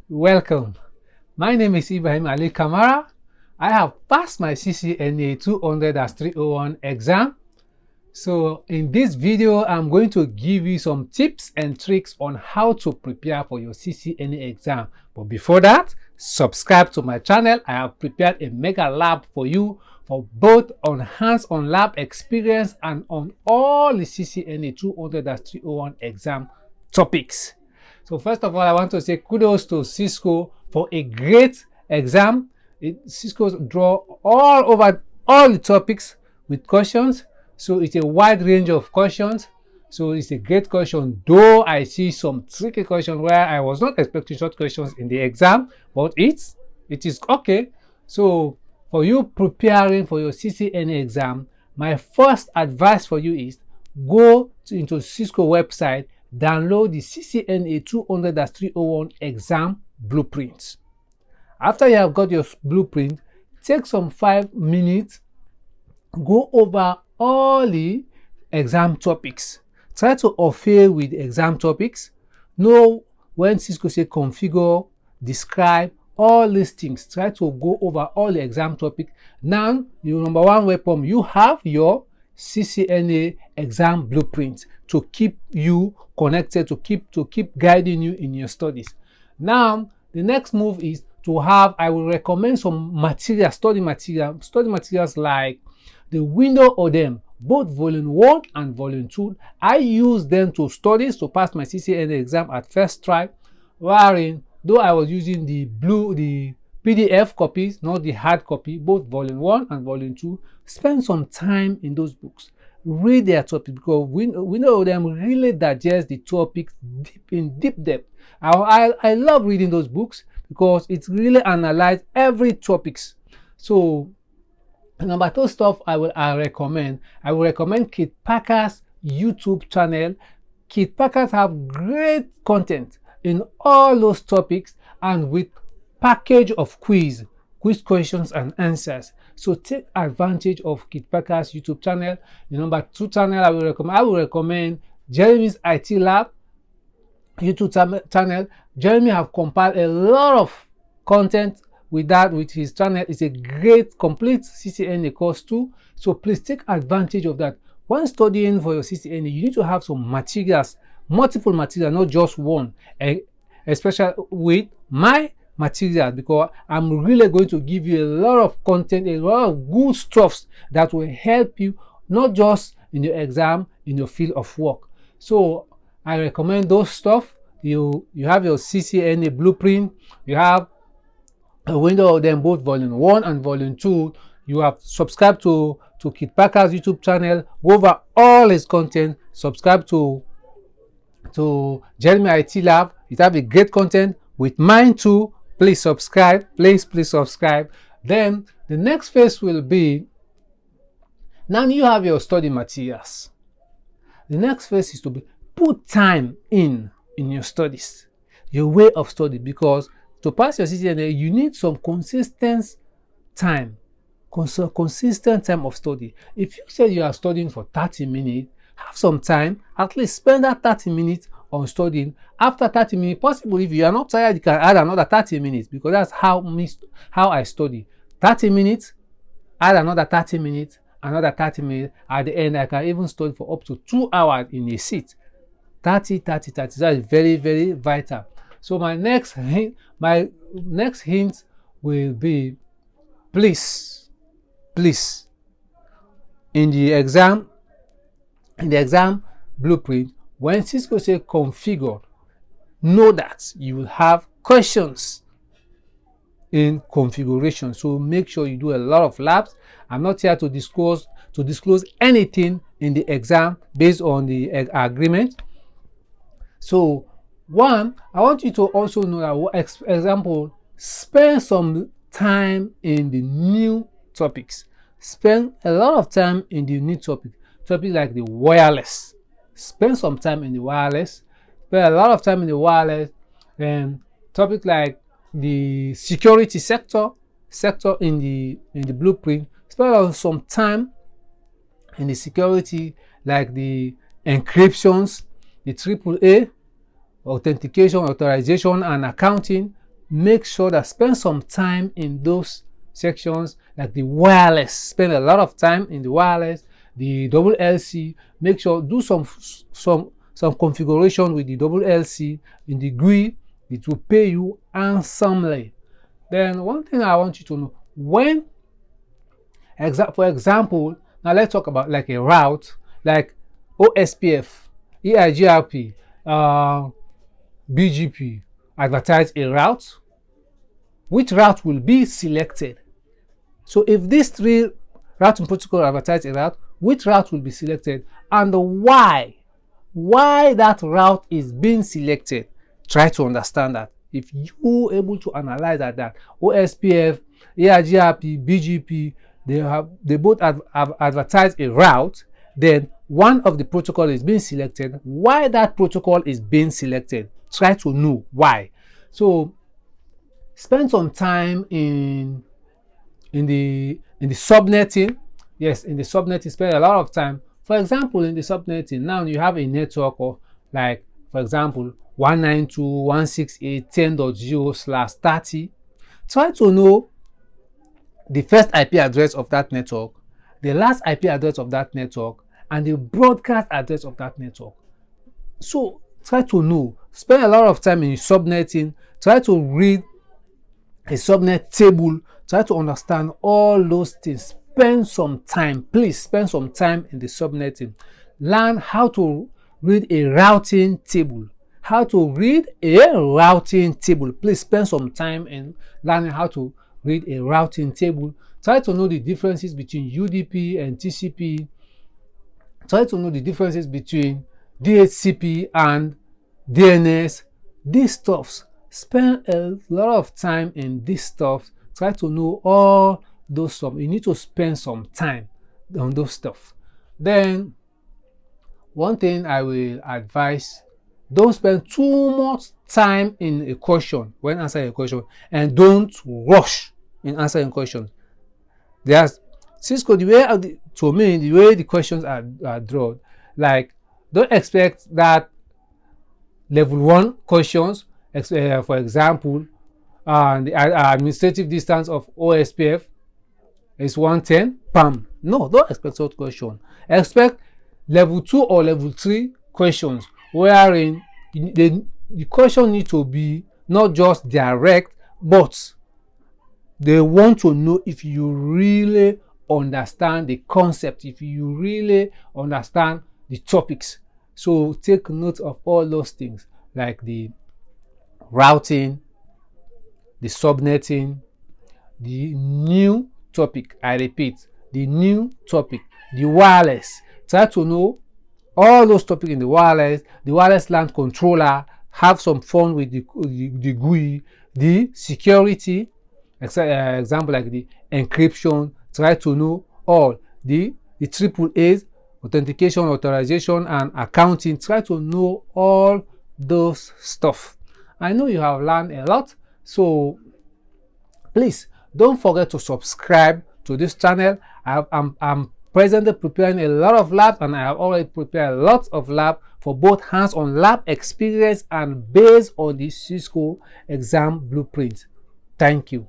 Welcome. My name is Ibrahim Ali Kamara. I have passed my CCNA 200-301 exam. So in this video, I'm going to give you some tips and tricks on how to prepare for your CCNA exam. But before that, subscribe to my channel. I have prepared a mega lab for you for both on hands-on lab experience and on all the CCNA 200-301 exam topics. So first of all, I want to say kudos to Cisco for a great exam. Cisco draw all over all the topics with questions. So it's a wide range of questions. So it's a great question, though I see some tricky questions where I was not expecting short questions in the exam, but it is okay. So for you preparing for your CCNA exam, my first advice for you is go into Cisco website, download the CCNA 200-301 exam blueprint. After you have got your blueprint, take some 5 minutes, go over all the exam topics. Try to fulfill with exam topics. Know when Cisco say configure, describe, all these things. Try to go over all the exam topics. Now, your number one weapon, you have your CCNA exam blueprint to keep you connected, to keep guiding you in your studies. Now, the next move is to have, I will recommend some material, study materials like the window of them, both volume 1 and volume 2. I use them to study to pass my CCNA exam at first try, wherein though I was using the PDF copies, not the hard copy, both volume 1 and volume 2, spend some time in those books. Read their topic, because we know them really digest the topics in deep depth. I love reading those books because it really analyzes every topics. So number 2 stuff I will recommend Kit Packer's YouTube channel. Kit Packers have great content in all those topics and with package of quiz questions and answers. So take advantage of Kit Packer's YouTube channel. The number 2 channel I will recommend Jeremy's IT Lab YouTube channel. Jeremy have compiled a lot of content with his channel. It's a great complete CCNA course too. So please take advantage of that. When studying for your CCNA, you need to have some materials, multiple materials, not just one, especially with my materials, because I'm really going to give you a lot of content, a lot of good stuffs that will help you not just in your exam, in your field of work. So I recommend those stuff. You have your CCNA blueprint, you have a window of them, both volume 1 and volume 2. You have subscribed to Kit Packer's YouTube channel, go over all his content, subscribe to Jeremy IT Lab. It have a great content with mine too. Please subscribe, please subscribe. Then the next phase will be, now you have your study materials. The next phase is to put time in your studies, your way of study, because to pass your CCNA, you need some consistent time of study. If you say you are studying for 30 minutes, have some time, at least spend that 30 minutes on studying. After 30 minutes, possibly if you are not tired, you can add another 30 minutes, because that's how I study. 30 minutes, add another 30 minutes, another 30 minutes. At the end, I can even study for up to 2 hours in a seat. 30. That is very, very vital. So my next hint will be, please, in the exam blueprint, when Cisco say configure, know that you will have questions in configuration. So make sure you do a lot of labs. I'm not here to disclose anything in the exam based on the agreement. So one, I want you to also know that, example, spend some time in the new topics. Spend a lot of time in the new topics like the wireless. Spend some time in the wireless. Spend a lot of time in the wireless. And topic like the security sector in the blueprint. Spend some time in the security, like the encryptions, the AAA, authentication, authorization, and accounting. make sure that spend some time in those sections, like the wireless. Spend a lot of time in the wireless, the double LC. Make sure do some configuration with the double LC in the GUI. It will pay you handsomely. Then one thing I want you to know, when for example, now let's talk about like a route, like OSPF, EIGRP, BGP advertise a route. Which route will be selected? So if these three routing protocol advertise a route, which route will be selected and why that route is being selected? Try to understand that. If you able to analyze that OSPF, EIGRP, BGP, they both have advertised a route, then one of the protocol is being selected. Why that protocol is being selected? Try to know why. So spend some time in the subnetting. Yes, in the subnetting, spend a lot of time. For example, in the subnetting, now you have a network, or like for example 192.168.10.0/30. Try to know the first IP address of that network, the last IP address of that network, and the broadcast address of that network. So try to know. Spend a lot of time in subnetting. Try to read a subnet table. Try to understand all those things. Spend some time. Please spend some time in the subnetting. Learn how to read a routing table. How to read a routing table. Please spend some time in learning how to read a routing table. Try to know the differences between UDP and TCP. Try to know the differences between DHCP and DNS. These stuffs. Spend a lot of time in this stuff. Try to know all those stuff. You need to spend some time on those stuff. Then one thing I will advise, don't spend too much time in a question when answering a question, and don't rush in answering questions. There's Cisco, the way to me, the way the questions are drawn, like don't expect that level 1 questions, for example, the administrative distance of OSPF is 110, bam. No, don't expect such question. Expect level 2 or level 3 questions, wherein the question need to be not just direct, but they want to know if you really understand the concept, if you really understand the topics. So take note of all those things, like the routing, the subnetting, the new topic. I repeat, the new topic, the wireless. Try to know all those topics in the wireless LAN controller. Have some fun with the GUI, the security, example like the encryption. Try to know all the AAA's, authentication, authorization, and accounting. Try to know all those stuff. I know you have learned a lot, so please don't forget to subscribe to this channel. I'm presently preparing a lot of labs, and I have already prepared lots of labs for both hands-on lab experience and based on the Cisco exam blueprint. Thank you.